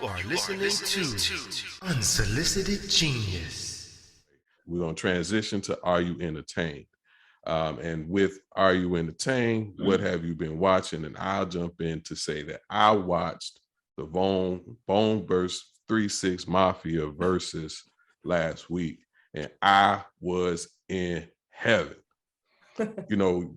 are listening to Unsolicited Genius. We're going to transition to Are You Entertained? And with Are You Entertained? What have you been watching? And I'll jump in to say that I watched the Bone vs. 3-6 Mafia versus last week, and I was in heaven. You know,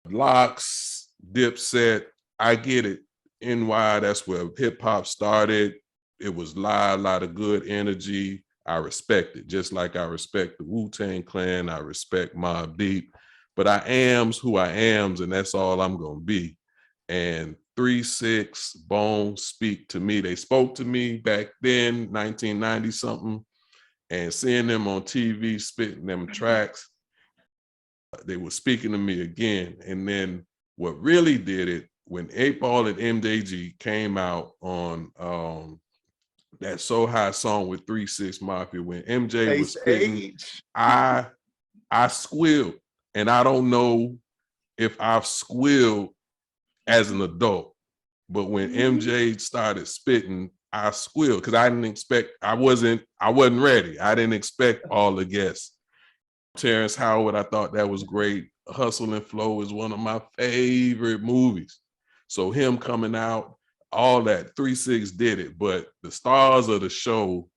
Locks, Dipset, I get it. NY, that's where hip hop started. It was live, a lot of good energy. I respect it, just like I respect the Wu-Tang Clan. I respect Mobb Deep, but I am's who I am's, and that's all I'm gonna be. And 3-6 Bone speak to me. They spoke to me back then, 1990 something, and seeing them on TV spitting them tracks, they were speaking to me again. And then what really did it, when 8Ball and MJG came out on that So High song with 3-6 Mafia, when MJ was spitting, I squealed. And I don't know if I've squealed as an adult, but when MJ started spitting, I squealed because I didn't expect, I wasn't ready. I didn't expect all the guests. Terrence Howard, I thought that was great. Hustle and Flow is one of my favorite movies. So him coming out, all that, 3-6 did it. But the stars of the show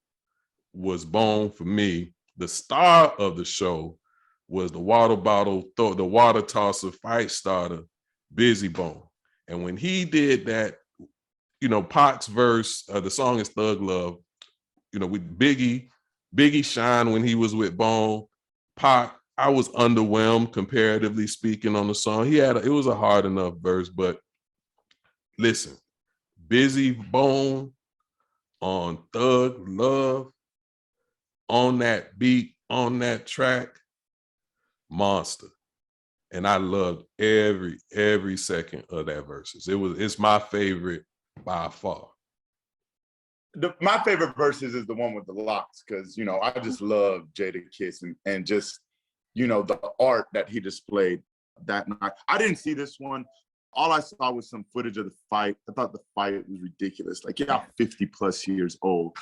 was Bone for me. The star of the show was the water bottle, the water tosser, fight starter, Busy Bone. And when he did that, you know, Pac's verse, the song is Thug Love, you know, with Biggie shine when he was with Bone. Pac, I was underwhelmed comparatively speaking on the song. It was a hard enough verse, but listen, Busy Bone on Thug Love, on that beat, on that track, monster. And I loved every second of that verses. It's my favorite by far. My favorite verses is the one with the Locks, because, you know, I just love Jadakiss and just, you know, the art that he displayed that night. I didn't see this one. All I saw was some footage of the fight. I thought the fight was ridiculous. Like, yeah, 50 plus years old.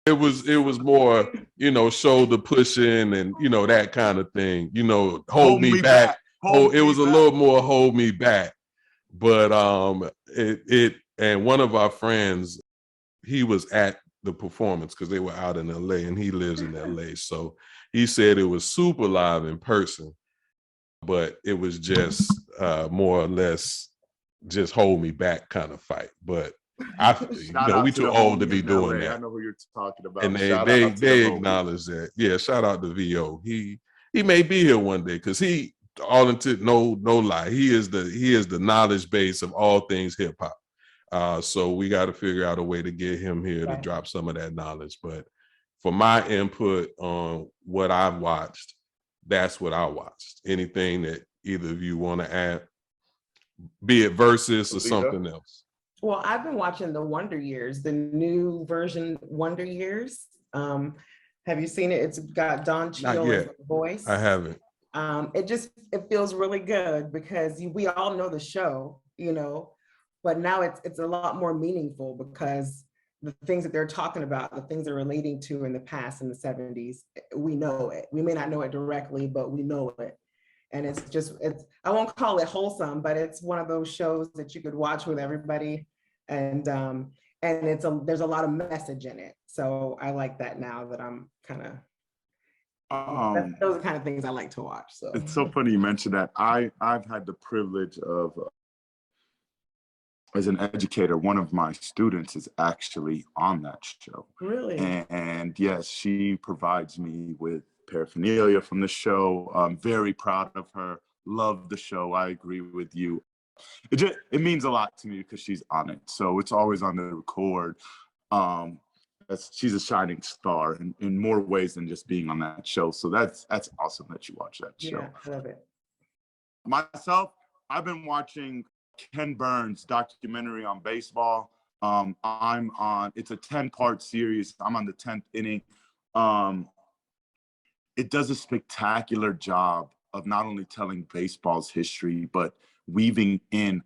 It was more, you know, shoulder pushing and, you know, that kind of thing, you know, hold me back. It was a little more hold me back. But and one of our friends, he was at the performance because they were out in LA and he lives in LA. So he said it was super live in person, but it was just more or less just hold me back kind of fight. But we too old to be doing that. I know who you're talking about. And they acknowledge that. Yeah, shout out to VO. He may be here one day because he, all into no lie, he is the knowledge base of all things hip hop. So we got to figure out a way to get him here to drop some of that knowledge. But for my input on what I've watched, that's what I watched. Anything that either of you want to add, be it versus or something else? Well, I've been watching the Wonder Years, the new version Wonder Years. Have you seen it? It's got Don Cheadle as the voice. I haven't. It feels really good because we all know the show, you know, but now it's a lot more meaningful because the things that they're talking about, the things they're relating to in the past, in the 70s, we know it. We may not know it directly, but we know it. And I won't call it wholesome, but it's one of those shows that you could watch with everybody. And there's a lot of message in it. So I like that now that I'm kind of, those are the kind of things I like to watch. So it's so funny you mentioned that. I've had the privilege of, as an educator, one of my students is actually on that show. Really? And yes, she provides me with paraphernalia from the show. I'm very proud of her. Love the show. I agree with you. It means a lot to me because she's on it. So it's always on the record. She's a shining star in more ways than just being on that show. So that's awesome that you watch that show. Yeah, I love it. Myself, I've been watching Ken Burns' documentary on baseball. It's a 10-part series. I'm on the 10th inning. It does a spectacular job of not only telling baseball's history, but weaving in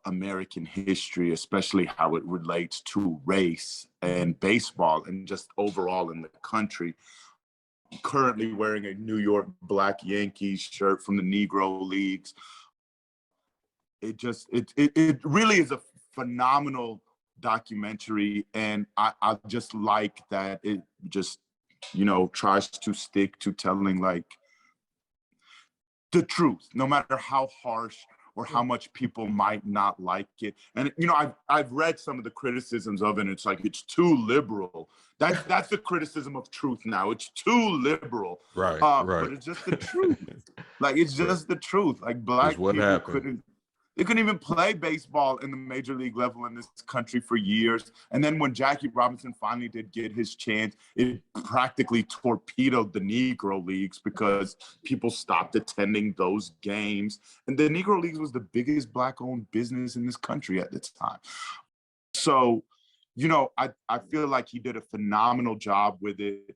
American history, especially how it relates to race and baseball and just overall in the country. Currently wearing a New York Black Yankees shirt from the Negro Leagues. It really is a phenomenal documentary, and I just like that it just, you know, tries to stick to telling like the truth, no matter how harsh or how much people might not like it. And you know, I've read some of the criticisms of it, and it's like it's too liberal. That's the criticism of truth now. It's too liberal. Right, But it's just the truth. Like it's just the truth. Like black people couldn't even play baseball in the major league level in this country for years. And then when Jackie Robinson finally did get his chance, it practically torpedoed the Negro Leagues because people stopped attending those games. And the Negro Leagues was the biggest Black-owned business in this country at the time. So, you know, I feel like he did a phenomenal job with it.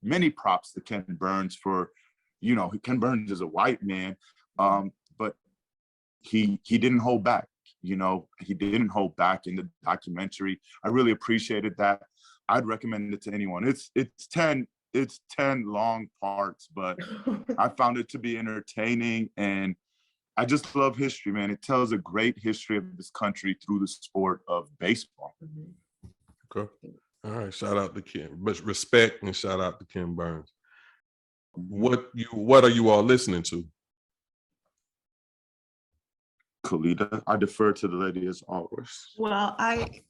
Many props to Ken Burns for, you know, Ken Burns is a white man, but he didn't hold back. You know, he didn't hold back in the documentary. I really appreciated that. I'd recommend it to anyone. It's 10 long parts, but I found it to be entertaining, and I just love history, man. It tells a great history of this country through the sport of baseball. Okay. All right. Shout out to Ken. But respect and shout out to Ken Burns. What are you all listening to? Caleta, I defer to the lady as always. Well, I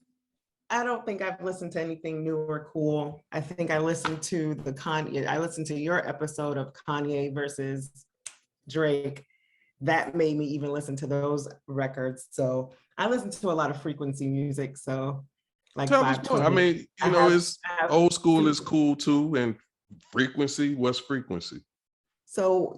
don't think I've listened to anything new or cool. I think I listened to I listened to your episode of Kanye versus Drake. That made me even listen to those records. So I listen to a lot of frequency music. So like I mean, you know, it's old school is cool too. And frequency, what's frequency? So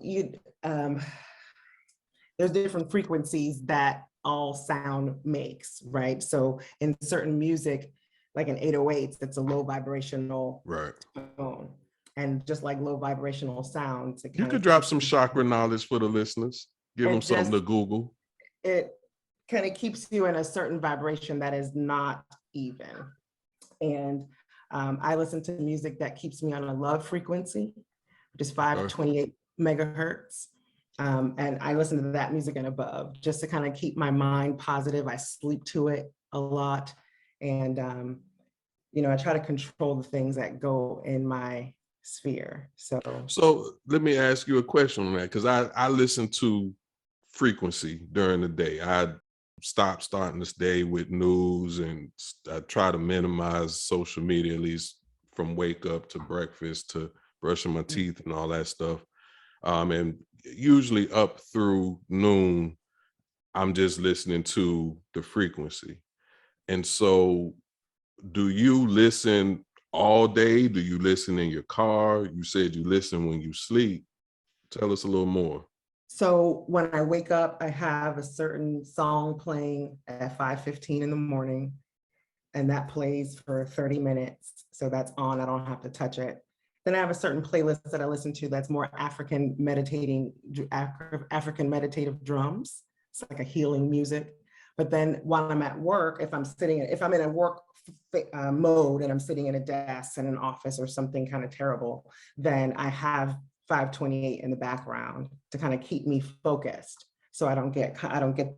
there's different frequencies that all sound makes, right? So in certain music, like in 808s, it's a low vibrational tone. And just like low vibrational sounds. You could drop some chakra knowledge for the listeners. Give them something to Google. It kind of keeps you in a certain vibration that is not even. And I listen to music that keeps me on a love frequency, which is 528 megahertz. And I listen to that music and above just to kind of keep my mind positive. I sleep to it a lot. And, you know, I try to control the things that go in my sphere. So let me ask you a question on that, because I listen to frequency during the day. I stop starting this day with news, and I try to minimize social media, at least from wake up to breakfast to brushing my teeth and all that stuff. And usually up through noon, I'm just listening to the frequency. And so do you listen all day? Do you listen in your car? You said you listen when you sleep. Tell us a little more. So when I wake up, I have a certain song playing at 5:15 in the morning, and that plays for 30 minutes. So that's on, I don't have to touch it. Then I have a certain playlist that I listen to that's more African meditative drums. It's like a healing music. But then while I'm at work, if I'm in a work mode and I'm sitting in a desk in an office or something kind of terrible, then I have 528 in the background to kind of keep me focused. So I don't get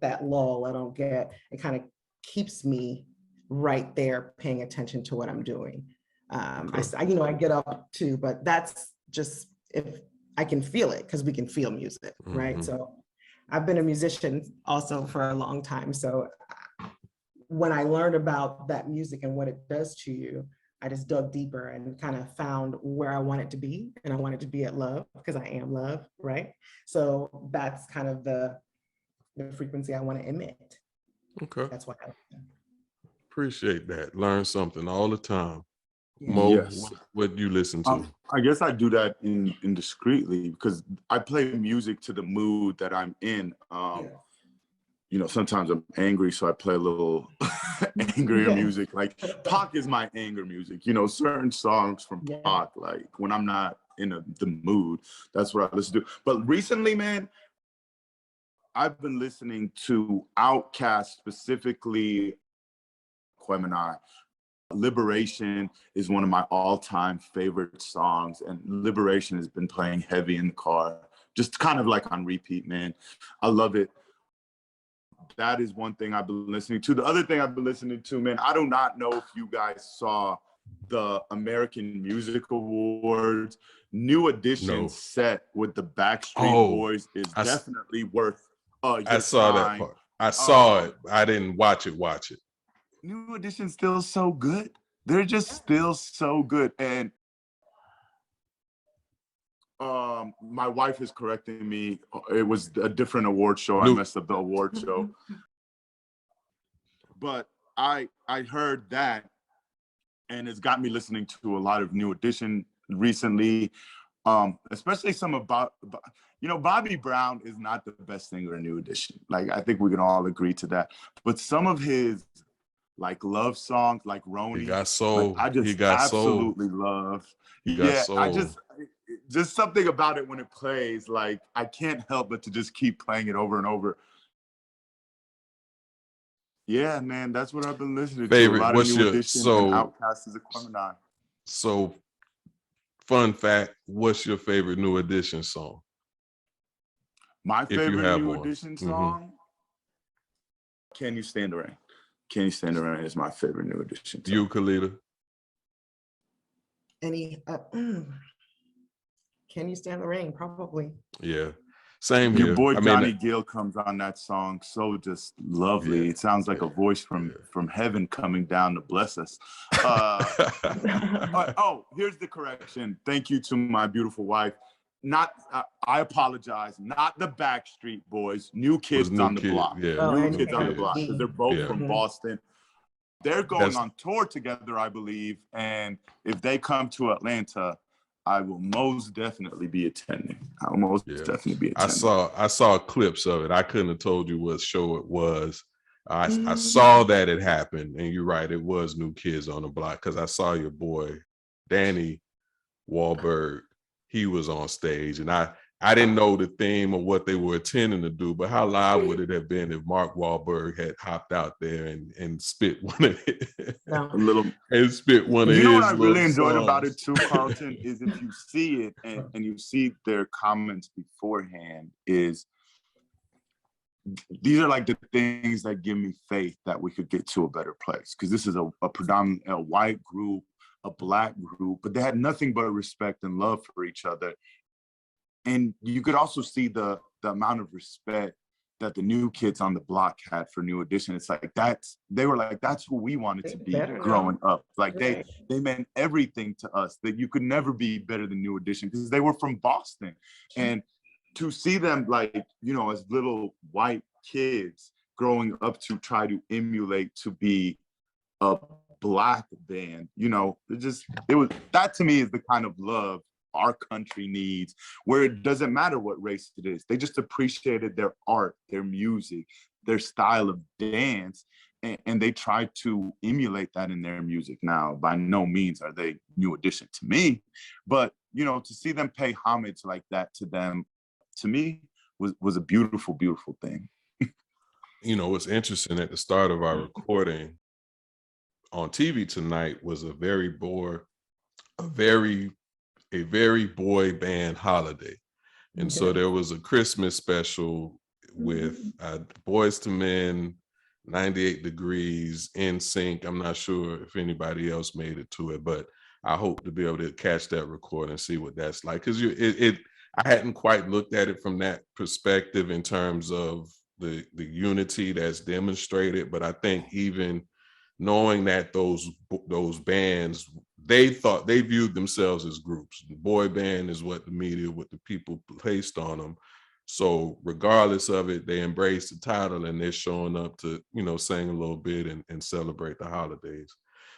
that lull. It kind of keeps me right there paying attention to what I'm doing. I get up too, but that's just if I can feel it, because we can feel music, right? So I've been a musician also for a long time. So when I learned about that music and what it does to you, I just dug deeper and kind of found where I want it to be. And I want it to be at love, because I am love, right? So that's kind of the frequency I want to emit. Okay. That's what I appreciate that. Learn something all the time. Yeah. Mo, Yes. what do you listen to? I guess I do that indiscreetly, because I play music to the mood that I'm in. You know, sometimes I'm angry, so I play a little angrier music. Like Pac is my anger music. You know, certain songs from Pac, like when I'm not in the mood, that's what I listen to. But recently, man, I've been listening to Outkast, specifically Gemini. Liberation is one of my all-time favorite songs, and Liberation has been playing heavy in the car, just kind of like on repeat, man. I love it. That is one thing I've been listening to. The other thing I've been listening to, man, I do not know if you guys saw the American Music Awards. New Edition set with the Backstreet Boys is definitely worth your I saw time. that part. I saw it. I didn't watch it. New Edition's still so good. They're just still so good. And my wife is correcting me. It was a different award show. I messed up the award show. But I heard that, and it's got me listening to a lot of New Edition recently, especially some about, you know, Bobby Brown is not the best singer in New Edition. Like, I think we can all agree to that. But some of his like love songs, like Roni, He got soul. Like, I just absolutely love. I just something about it when it plays, like I can't help but to just keep playing it over and over. Yeah, man, that's what I've been listening to. A lot of New Edition and Outkast is a Gemini. So, fun fact, what's your favorite New Edition song? My favorite New Edition song? Can You Stand the Rain? Can You Stand the Rain is my favorite New Edition song. You, Caleta? Can You Stand the Rain? Probably. Yeah. Same Your here. boy Johnny Gill comes on that song, so just lovely. Yeah. It sounds like a voice from heaven coming down to bless us. Here's the correction. Thank you to my beautiful wife. I apologize. Not the Backstreet Boys. New Kids on the Block. Yeah. New Kids on the Block, because they're both from Boston. They're going on tour together, I believe. And if they come to Atlanta, I will most definitely be attending. I will most definitely be attending. I saw clips of it. I couldn't have told you what show it was. I saw that it happened, and you're right, it was New Kids on the Block, because I saw your boy Danny Wahlberg. He was on stage, and I didn't know the theme of what they were intending to do, but how live would it have been if Mark Wahlberg had hopped out there and spit one of it? Spit one of his. You know what I really enjoyed songs about it too, Carlton, is if you see it and you see their comments beforehand, is these are like the things that give me faith that we could get to a better place. Because this is a predominantly a white group, a Black group, but they had nothing but respect and love for each other. And you could also see the amount of respect that the New Kids on the Block had for New Edition. It's like they were like, that's who we wanted to be growing up. Like they meant everything to us, that you could never be better than New Edition, because they were from Boston. And to see them, like, you know, as little white kids growing up to try to emulate to be a Black band, you know, that to me is the kind of love our country needs, where it doesn't matter what race it is. They just appreciated their art, their music, their style of dance, and they try to emulate that in their music. Now, by no means are they New Edition to me, but, you know, to see them pay homage like that to them, to me, was a beautiful, beautiful thing. You know, what's interesting, at the start of our recording on TV tonight was a very boy band holiday. And so there was a Christmas special with Boys to Men, 98 Degrees, NSYNC. I'm not sure if anybody else made it to it, but I hope to be able to catch that record and see what that's like. Because I hadn't quite looked at it from that perspective in terms of the unity that's demonstrated. But I think even knowing that those bands, they viewed themselves as groups. The boy band is what the media, what the people placed on them. So regardless of it, they embrace the title and they're showing up to, you know, sing a little bit and celebrate the holidays.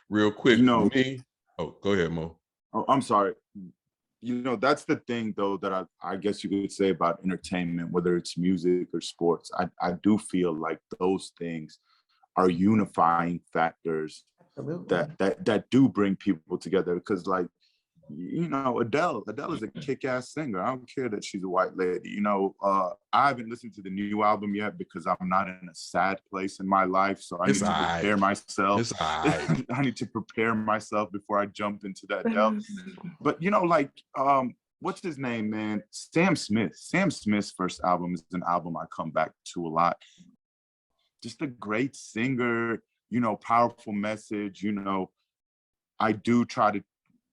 Real quick, for me. Oh, go ahead, Mo. Oh, I'm sorry. You know, that's the thing, though, that I guess you could say about entertainment, whether it's music or sports. I do feel like those things are unifying factors that do bring people together. Because, like, you know, Adele is a kick-ass singer. I don't care that she's a white lady. You know, I haven't listened to the new album yet because I'm not in a sad place in my life. So I need to prepare myself. I need to prepare myself before I jump into that Adele. But, you know, like, what's his name, man? Sam Smith. Sam Smith's first album is an album I come back to a lot. Just a great singer, you know, powerful message. You know, I do try to,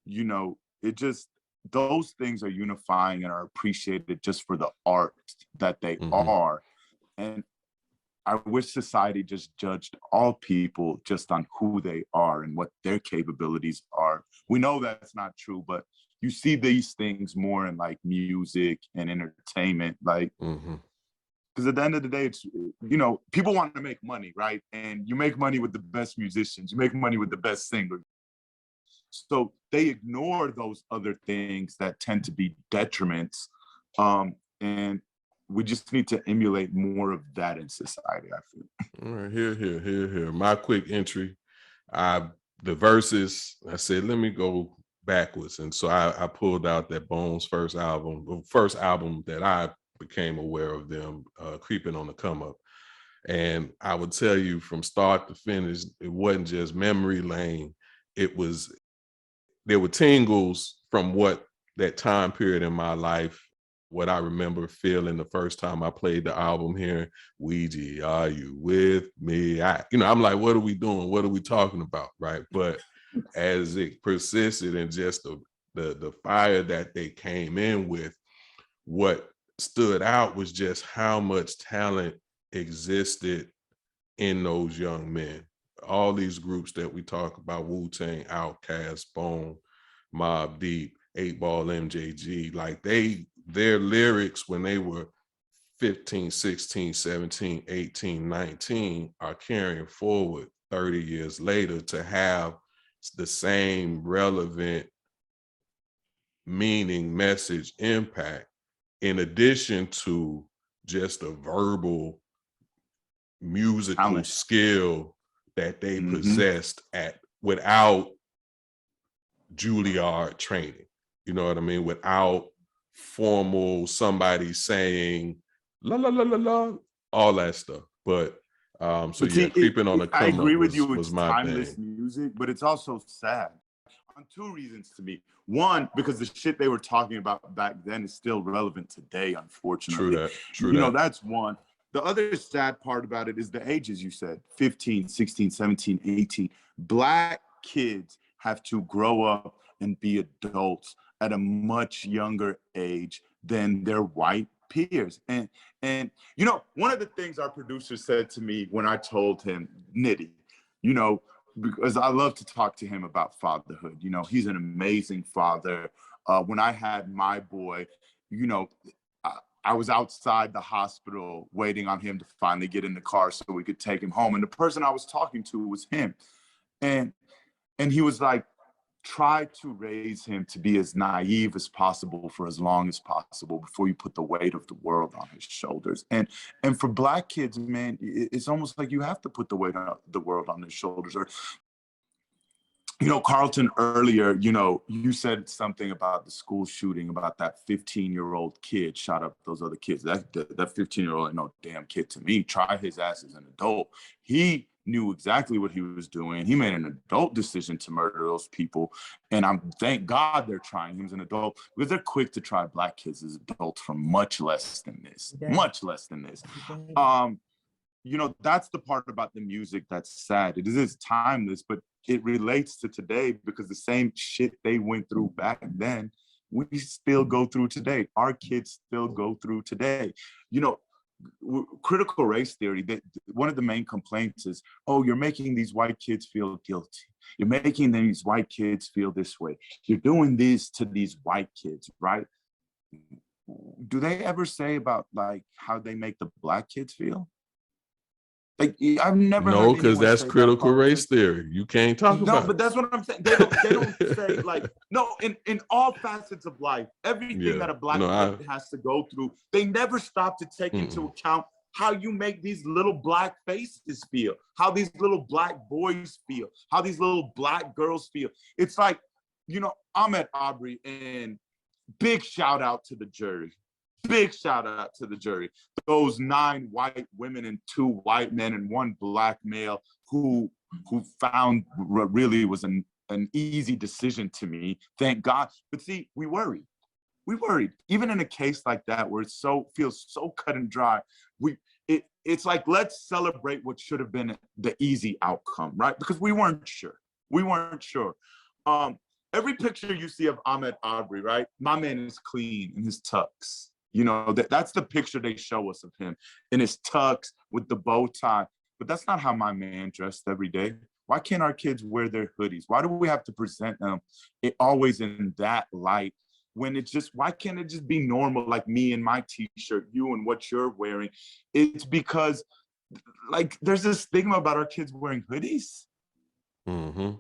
you know, it just, those things are unifying and are appreciated just for the art that they are. And I wish society just judged all people just on who they are and what their capabilities are. We know that's not true, but you see these things more in like music and entertainment, like, because at the end of the day, it's, you know, people want to make money, right? And you make money with the best musicians, you make money with the best singers. So they ignore those other things that tend to be detriments. And we just need to emulate more of that in society, I feel. All right, here. My quick entry, the VERZUZ, I said, let me go backwards. And so I pulled out that Bones first album, the first album that I became aware of them, Creeping on the Come Up. And I would tell you from start to finish, it wasn't just memory lane. There were tingles from what that time period in my life, what I remember feeling the first time I played the album here, Ouija, are you with me? I'm like, what are we doing? What are we talking about, right? But as it persisted and just the fire that they came in with, what stood out was just how much talent existed in those young men. All these groups that we talk about, Wu-Tang, Outkast, Bone, Mobb Deep, 8 Ball, MJG, like their lyrics when they were 15, 16, 17, 18, 19 are carrying forward 30 years later to have the same relevant meaning, message, impact, in addition to just a verbal musical skill that they possessed without Juilliard training. You know what I mean? Without formal somebody saying la la la la la, all that stuff. But so yeah, Creeping on the Come Up, I agree with you, it's timeless music, but it's also sad on two reasons to me. One, because the shit they were talking about back then is still relevant today, unfortunately. True that. That's one. The other sad part about it is the ages you said, 15, 16, 17, 18. Black kids have to grow up and be adults at a much younger age than their white peers. And you know, one of the things our producer said to me when I told him, Nitty, you know, because I love to talk to him about fatherhood. You know, he's an amazing father. When I had my boy, you know, I was outside the hospital waiting on him to finally get in the car so we could take him home. And the person I was talking to was him. And he was like, try to raise him to be as naive as possible for as long as possible before you put the weight of the world on his shoulders. And for Black kids, man, it's almost like you have to put the weight of the world on their shoulders. Or, you know, Carlton, earlier, you know, you said something about the school shooting, about that 15-year-old kid shot up those other kids. That 15-year-old ain't no damn kid to me. Try his ass as an adult. He knew exactly what he was doing. He made an adult decision to murder those people. And thank God they're trying him as an adult, because they're quick to try Black kids as adults for much less than this, much less than this. You know, that's the part about the music that's sad. It is timeless, but it relates to today because the same shit they went through back then, we still go through today. Our kids still go through today. You know, critical race theory, one of the main complaints is, oh, you're making these white kids feel guilty. You're making these white kids feel this way. You're doing this to these white kids, right? Do they ever say about like how they make the Black kids feel? Like, I've never heard. No, because that's critical race theory. You can't talk about it. No, but that's what I'm saying. They don't say, like, no, in all facets of life, everything that a Black kid has to go through, they never stop to take into account how you make these little Black faces feel, how these little Black boys feel, how these little Black girls feel. It's like you know, Ahmed Aubrey, and big shout out to the jury. Big shout out to the jury. Those 9 white women and 2 white men and 1 black male who found what really was an easy decision to me. Thank God. But see, we worried. We worried. Even in a case like that where it feels so cut and dry, it's like, let's celebrate what should have been the easy outcome, right? Because we weren't sure. We weren't sure. Every picture you see of Ahmed Aubrey, right? My man is clean in his tux. You know, that's the picture they show us of him, in his tux with the bow tie. But that's not how my man dressed every day. Why can't our kids wear their hoodies? Why do we have to present them always in that light? When it's just, why can't it just be normal, like me and my t-shirt, you and what you're wearing? It's because, like, there's this stigma about our kids wearing hoodies. Mm-hmm.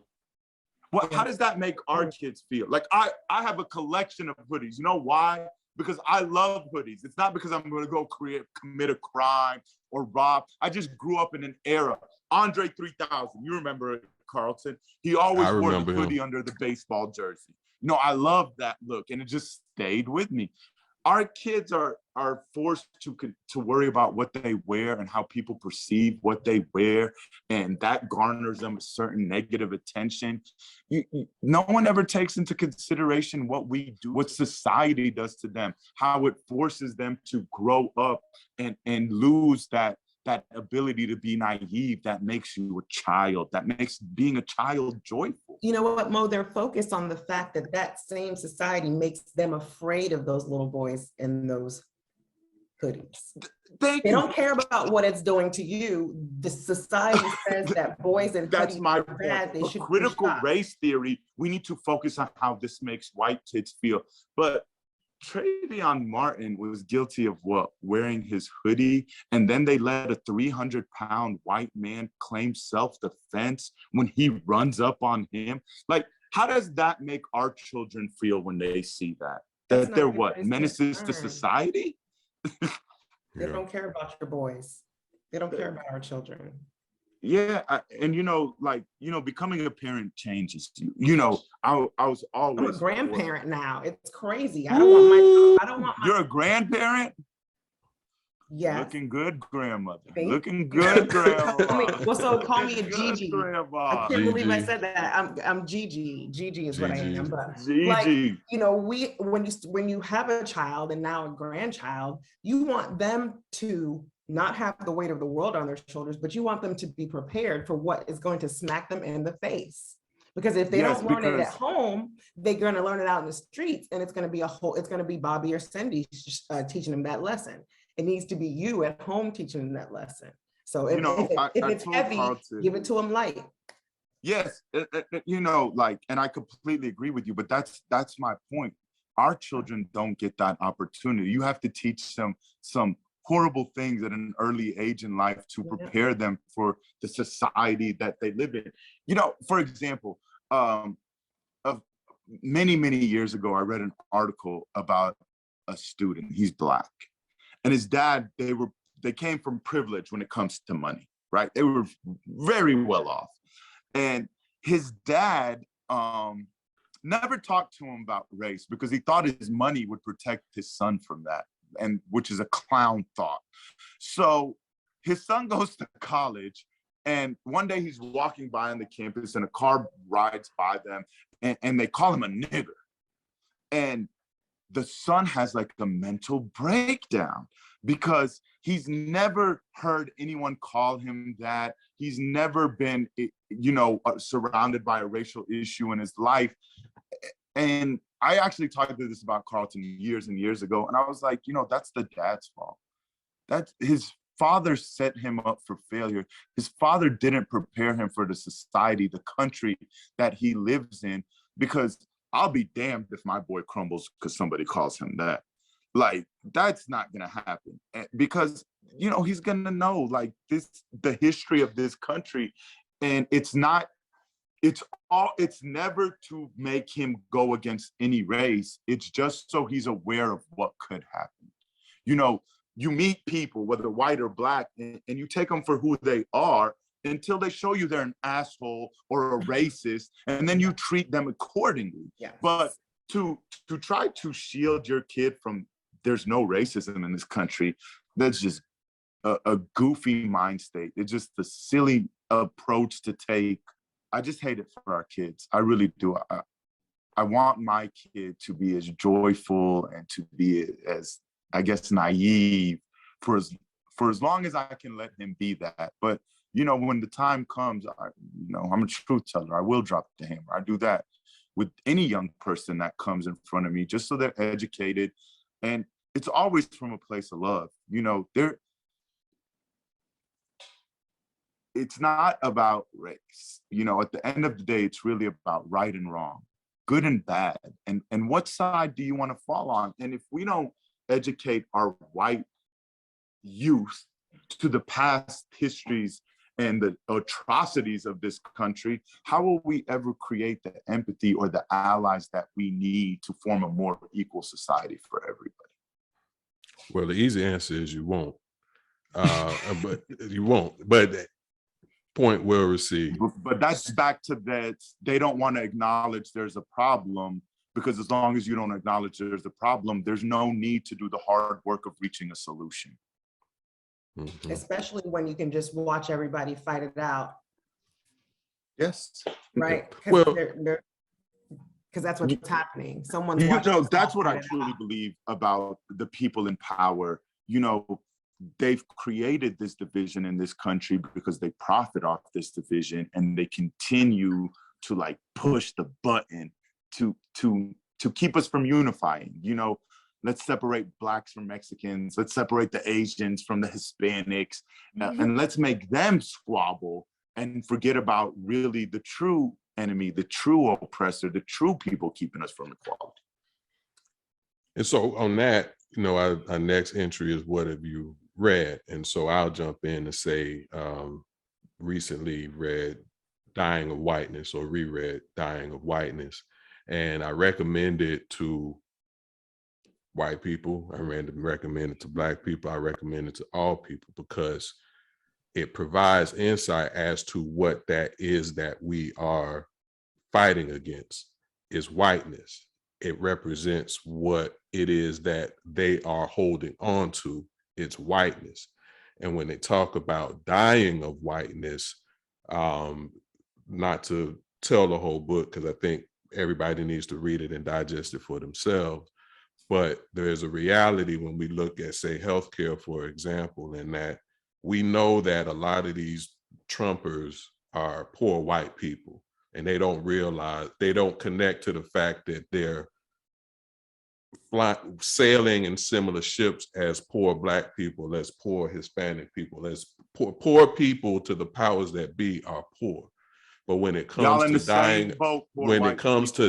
Well, how does that make our kids feel? Like, I have a collection of hoodies. You know why? Because I love hoodies. It's not because I'm going to go commit a crime or rob. I just grew up in an era. Andre 3000, you remember it, Carlton? He always wore the hoodie under the baseball jersey. You know, I love that look, and it just stayed with me. Our kids are forced to worry about what they wear and how people perceive what they wear, and that garners them a certain negative attention. No one ever takes into consideration what we do, what society does to them, how it forces them to grow up and lose that ability to be naive, that makes you a child, that makes being a child joyful. You know what, Mo, they're focused on the fact that that same society makes them afraid of those little boys in those hoodies. They don't care about what it's doing to you. The society says that boys in that's hoodies my are bad. They should critical race theory. We need to focus on how this makes white kids feel. But Trayvon Martin was guilty of what? Wearing his hoodie, and then they let a 300-pound white man claim self-defense when he runs up on him. Like, how does that make our children feel when they see that? That they're what? Menaces to society? They don't care about your boys. They don't care about our children. Yeah, and you know, like, you know, becoming a parent changes you. You know, I was always. I'm a grandparent now. It's crazy. I don't want my. You're a grandparent? Yes. Looking good, grandmother. Looking good, grandma. So call me a Gigi. Grandma. I can't believe I said that. I'm Gigi. Gigi is what I am. But like, you know, when you have a child and now a grandchild, you want them to not have the weight of the world on their shoulders, but you want them to be prepared for what is going to smack them in the face. Because if they don't learn it at home, they're going to learn it out in the streets, and it's going to be Bobby or Cindy teaching them that lesson. It needs to be you at home teaching them that lesson. So if it's heavy, give it to them light. Yes, you know, like, and I completely agree with you, but that's my point. Our children don't get that opportunity. You have to teach them some horrible things at an early age in life to prepare them for the society that they live in. You know, for example, of many years ago, I read an article about a student. He's Black, and his dad, they came from privilege when it comes to money, right? They were very well off, and his dad never talked to him about race because he thought his money would protect his son from that, and which is a clown thought. So his son goes to college, and one day he's walking by on the campus and a car rides by them, and they call him a nigger. And the son has like a mental breakdown because he's never heard anyone call him that. He's never been, you know, surrounded by a racial issue in his life. And I actually talked to this about Carlton years and years ago, and I was like, you know, that's the dad's fault. That's his father set him up for failure. His father didn't prepare him for the society, the country that he lives in, because I'll be damned if my boy crumbles because somebody calls him that. Like, that's not gonna happen, because, you know, he's gonna know, like, the history of this country, and it's never to make him go against any race. It's just so he's aware of what could happen. You know, you meet people, whether white or Black, and you take them for who they are, until they show you they're an asshole or a racist, and then you treat them accordingly. Yeah. But to try to shield your kid from there's no racism in this country, that's just a goofy mind state. It's just a silly approach to take. I just hate it for our kids. I really do. I want my kid to be as joyful and to be as, I guess, naive for as long as I can let him be that. But, you know, when the time comes, I'm a truth teller. I will drop the hammer. I do that with any young person that comes in front of me, just so they're educated. And it's always from a place of love. You know, it's not about race. You know, at the end of the day, it's really about right and wrong, good and bad. And what side do you want to fall on? And if we don't educate our white youth to the past histories and the atrocities of this country, how will we ever create the empathy or the allies that we need to form a more equal society for everybody? Well, the easy answer is you won't. But you won't. But point well received. But that's back to that. They don't want to acknowledge there's a problem, because as long as you don't acknowledge there's a problem, there's no need to do the hard work of reaching a solution. Mm-hmm. Especially when you can just watch everybody fight it out. Yes. Right? Well, because that's what's happening. Someone's You watching know, us that's all what I fight it truly out. believe about the people in power. You know, they've created this division in this country because they profit off this division, and they continue to like push the button to keep us from unifying. You know, let's separate Blacks from Mexicans. Let's separate the Asians from the Hispanics, and let's make them squabble and forget about really the true enemy, the true oppressor, the true people keeping us from equality. And so on that, you know, our next entry is what have you read? And so I'll jump in and say, recently read Dying of Whiteness, or reread Dying of Whiteness. And I recommend it to white people. I recommend it to Black people. I recommend it to all people, because it provides insight as to what that is that we are fighting against, is whiteness. It represents what it is that they are holding on to. It's whiteness. And when they talk about dying of whiteness, not to tell the whole book, because I think everybody needs to read it and digest it for themselves. But there's a reality when we look at, say, healthcare, for example, in that we know that a lot of these Trumpers are poor white people, and they don't realize, they don't connect to the fact that they're sailing in similar ships as poor Black people, as poor Hispanic people, as poor people to the powers that be are poor. But when it comes to dying,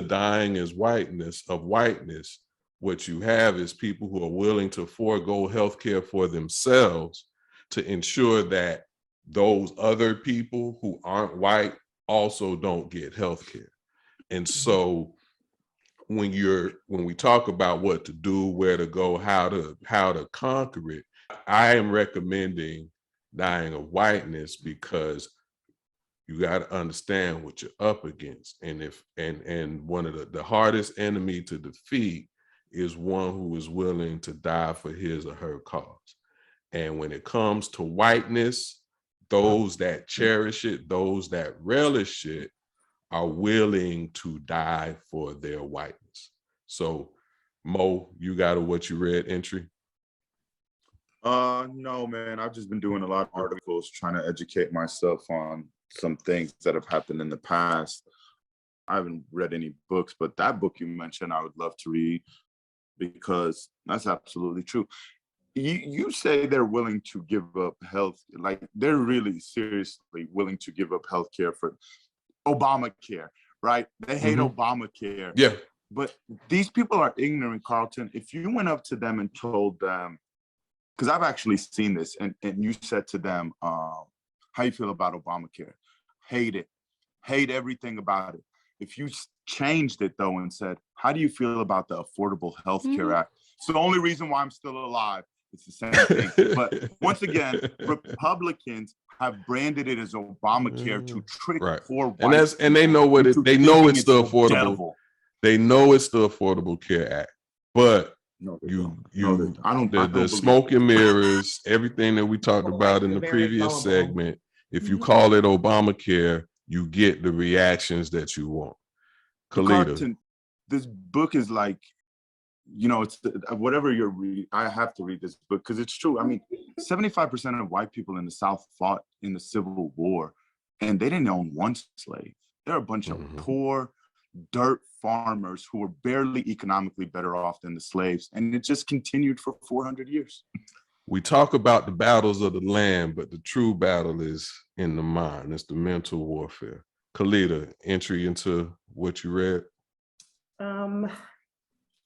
dying as whiteness, what you have is people who are willing to forego healthcare for themselves to ensure that those other people who aren't white also don't get healthcare. And so when we talk about what to do, where to go, how to conquer it, I am recommending Dying of Whiteness, because you got to understand what you're up against. And one of the hardest enemy to defeat is one who is willing to die for his or her cause. And when it comes to whiteness, those that cherish it, those that relish it, are willing to die for their whiteness. So, Mo, you got a what you read entry? No, man. I've just been doing a lot of articles trying to educate myself on some things that have happened in the past. I haven't read any books, but that book you mentioned, I would love to read, because that's absolutely true. You say they're willing to give up health, like they're really seriously willing to give up healthcare for Obamacare, right? They hate Obamacare. Yeah. But these people are ignorant, Carlton. If you went up to them and told them, because I've actually seen this, and you said to them, how you feel about Obamacare? Hate it. Hate everything about it. If you changed it, though, and said, how do you feel about the Affordable Health Care Act? It's the only reason why I'm still alive. It's the same thing. But once again, Republicans have branded it as Obamacare to trick Right. poor white And they know what into they know thinking it's the the affordable. devil. They know it's the Affordable Care Act, but No, they you don't. I don't the believe smoke it. and mirrors, everything that we talked about in the Very previous gullible. segment. If you call it Obamacare, you get the reactions that you want. Caleta. Carton, this book is like, you know, it's whatever you're reading. I have to read this book because it's true. I mean, 75% of white people in the South fought in the Civil War, and they didn't own one slave. They're a bunch of poor dirt farmers who were barely economically better off than the slaves, and it just continued for 400 years. We talk about the battles of the land, but the true battle is in the mind. It's the mental warfare. Caleta, entry into what you read?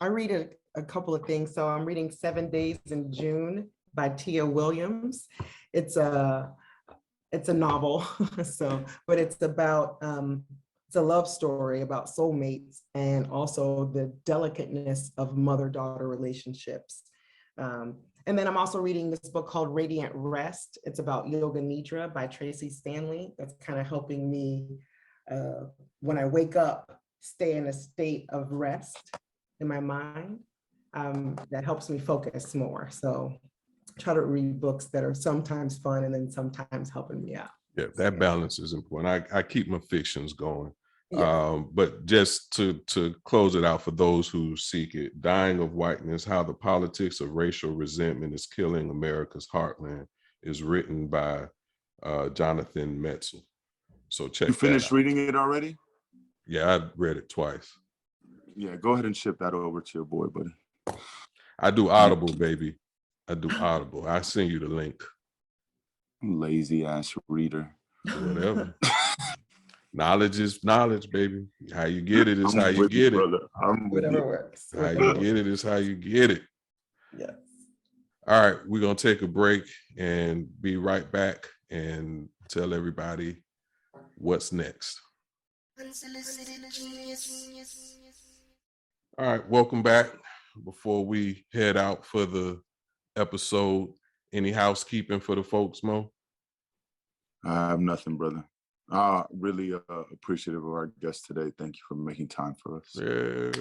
I read a couple of things. So I'm reading 7 Days in June by Tia Williams. It's a novel, but it's about it's a love story about soulmates and also the delicateness of mother-daughter relationships. And then I'm also reading this book called Radiant Rest. It's about Yoga Nidra by Tracy Stanley. That's kind of helping me when I wake up, stay in a state of rest in my mind. That helps me focus more. So I try to read books that are sometimes fun and then sometimes helping me out. Yeah, that balance is important. I keep my fictions going. Yeah. But just to close it out for those who seek it, Dying of Whiteness, How the Politics of Racial Resentment is Killing America's Heartland is written by Jonathan Metzl. So check that out. You finished reading it already? Yeah, I read it twice. Yeah, go ahead and ship that over to your boy, buddy. I do Audible, baby. I do Audible. I send you the link. Lazy ass reader. Whatever. Knowledge is knowledge, baby. How you get it is how you get it. Brother. Whatever works. How you get it is how you get it. Yes. All right, we're gonna take a break and be right back and tell everybody what's next. All right, welcome back. Before we head out for the episode, any housekeeping for the folks, Mo? I have nothing, brother. Really appreciative of our guest today. Thank you for making time for us. Yeah.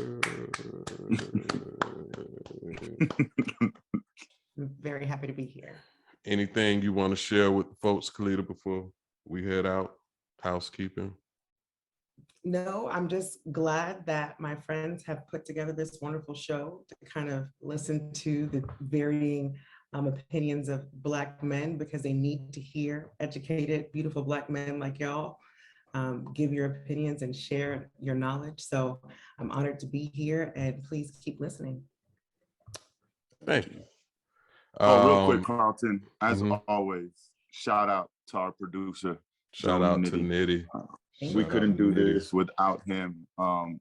I'm very happy to be here. Anything you want to share with the folks, Caleta, before we head out? Housekeeping? No, I'm just glad that my friends have put together this wonderful show to kind of listen to the varying opinions of Black men, because they need to hear educated, beautiful Black men like y'all give your opinions and share your knowledge. So I'm honored to be here, and please keep listening. Thank you. Real quick, Carlton, as always, shout out to our producer. Shout out to Nitty. We couldn't do this without him. I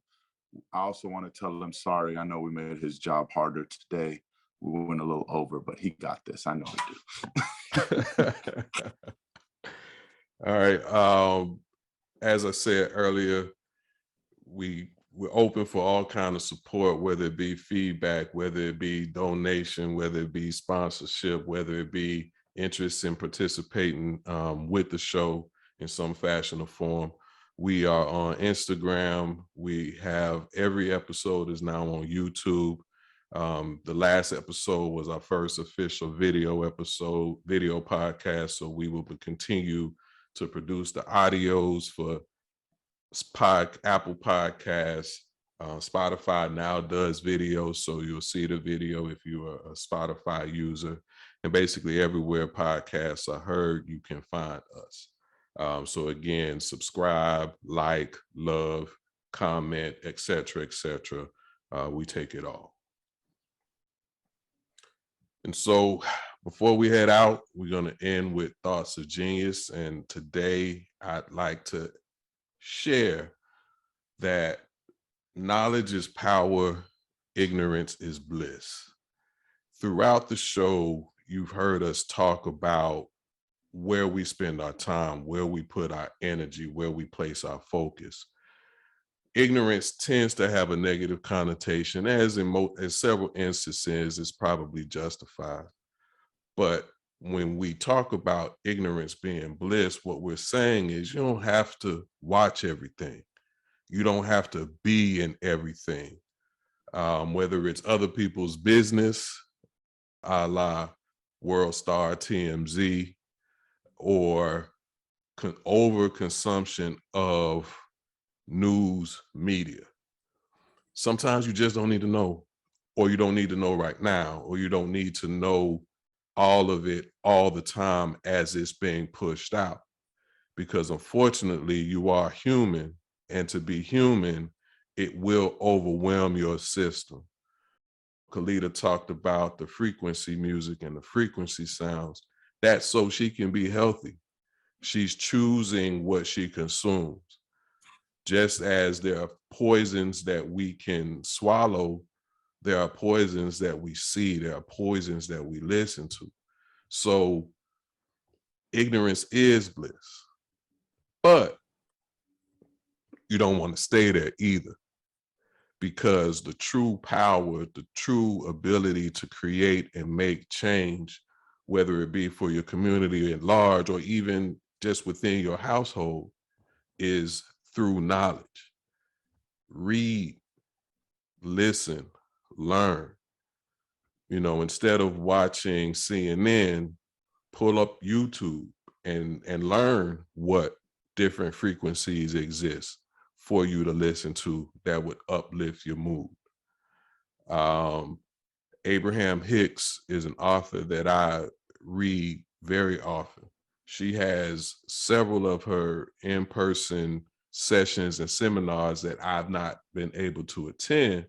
also want to tell him sorry. I know we made his job harder today. We went a little over, but he got this. I know he do. All right. As I said earlier, we're open for all kind of support, whether it be feedback, whether it be donation, whether it be sponsorship, whether it be interest in participating with the show in some fashion or form. We are on Instagram. We have every episode is now on YouTube. The last episode was our first official video podcast. So we will continue to produce the audios for Apple Podcasts. Spotify now does videos, so you'll see the video if you are a Spotify user. And basically everywhere podcasts are heard, you can find us. So again, subscribe, like, love, comment, etc., etc. We take it all. And so before we head out, we're going to end with Thoughts of Genius. And today I'd like to share that knowledge is power, ignorance is bliss. Throughout the show, you've heard us talk about where we spend our time, where we put our energy, where we place our focus. Ignorance tends to have a negative connotation, as in several instances is probably justified. But when we talk about ignorance being bliss, what we're saying is you don't have to watch everything. You don't have to be in everything. Whether it's other people's business, a la World Star, TMZ, or overconsumption of news media. Sometimes you just don't need to know, or you don't need to know right now, or you don't need to know all of it all the time as it's being pushed out. Because unfortunately, you are human, and to be human, it will overwhelm your system. Caleta talked about the frequency music and the frequency sounds. That's so she can be healthy. She's choosing what she consumes. Just as there are poisons that we can swallow, there are poisons that we see, there are poisons that we listen to. So ignorance is bliss, but you don't want to stay there either, because the true power, the true ability to create and make change, whether it be for your community at large or even just within your household, is through knowledge. Read, listen, learn. You know, instead of watching CNN, pull up YouTube and learn what different frequencies exist for you to listen to that would uplift your mood. Abraham Hicks is an author that I read very often. She has several of her in-person sessions and seminars that I've not been able to attend,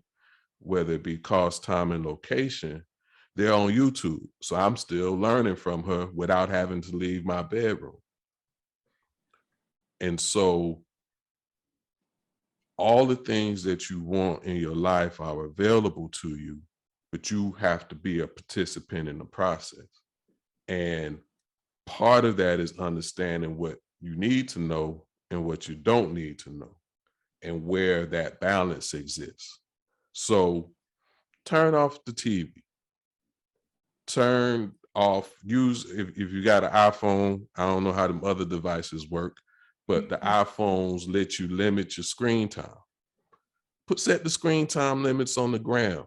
whether it be cost, time, and location. They're on YouTube. So I'm still learning from her without having to leave my bedroom. And so all the things that you want in your life are available to you, but you have to be a participant in the process. And part of that is understanding what you need to know and what you don't need to know, and where that balance exists. So turn off the TV. Turn off, if you got an iPhone, I don't know how them other devices work, but the iPhones let you limit your screen time. Set the screen time limits on the ground.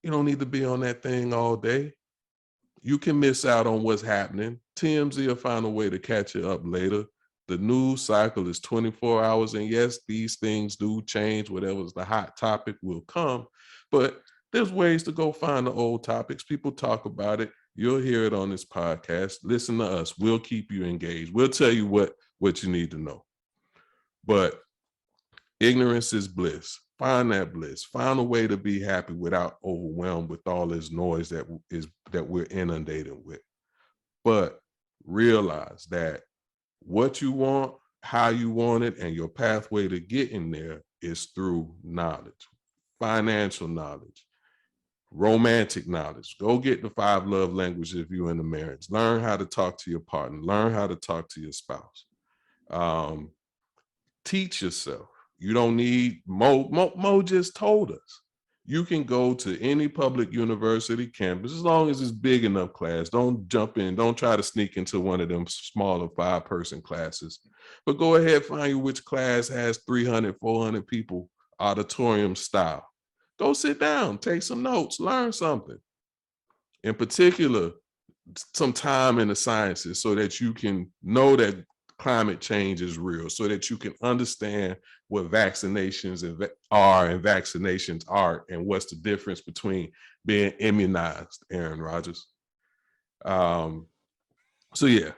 You don't need to be on that thing all day. You can miss out on what's happening. TMZ will find a way to catch you up later. The news cycle is 24 hours, and yes, these things do change. Whatever's the hot topic will come, but there's ways to go find the old topics. People talk about it. You'll hear it on this podcast. Listen to us. We'll keep you engaged. We'll tell you what you need to know. But ignorance is bliss. Find that bliss. Find a way to be happy without overwhelmed with all this noise that we're inundated with. But realize that what you want, how you want it, and your pathway to getting there is through knowledge, financial knowledge, romantic knowledge. Go get the 5 love languages if you're in a marriage. Learn how to talk to your partner. Learn how to talk to your spouse. Teach yourself. You don't need Mo just told us. You can go to any public university campus as long as it's big enough class. Don't jump in. Don't try to sneak into one of them smaller 5-person classes. But go ahead, find you which class has 300, 400 people, auditorium style. Go sit down, take some notes, learn something. In particular, some time in the sciences so that you can know that climate change is real, so that you can understand what vaccinations are and vaccinations aren't, and what's the difference between being immunized, Aaron Rodgers. So yeah,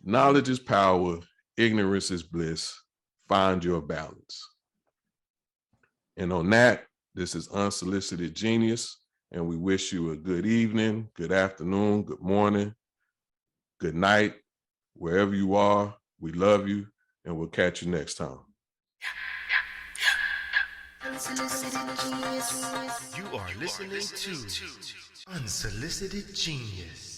knowledge is power, ignorance is bliss. Find your balance. And on that, this is Unsolicited Genius, and we wish you a good evening, good afternoon, good morning, good night, wherever you are. We love you, and we'll catch you next time. You are listening to Unsolicited Genius.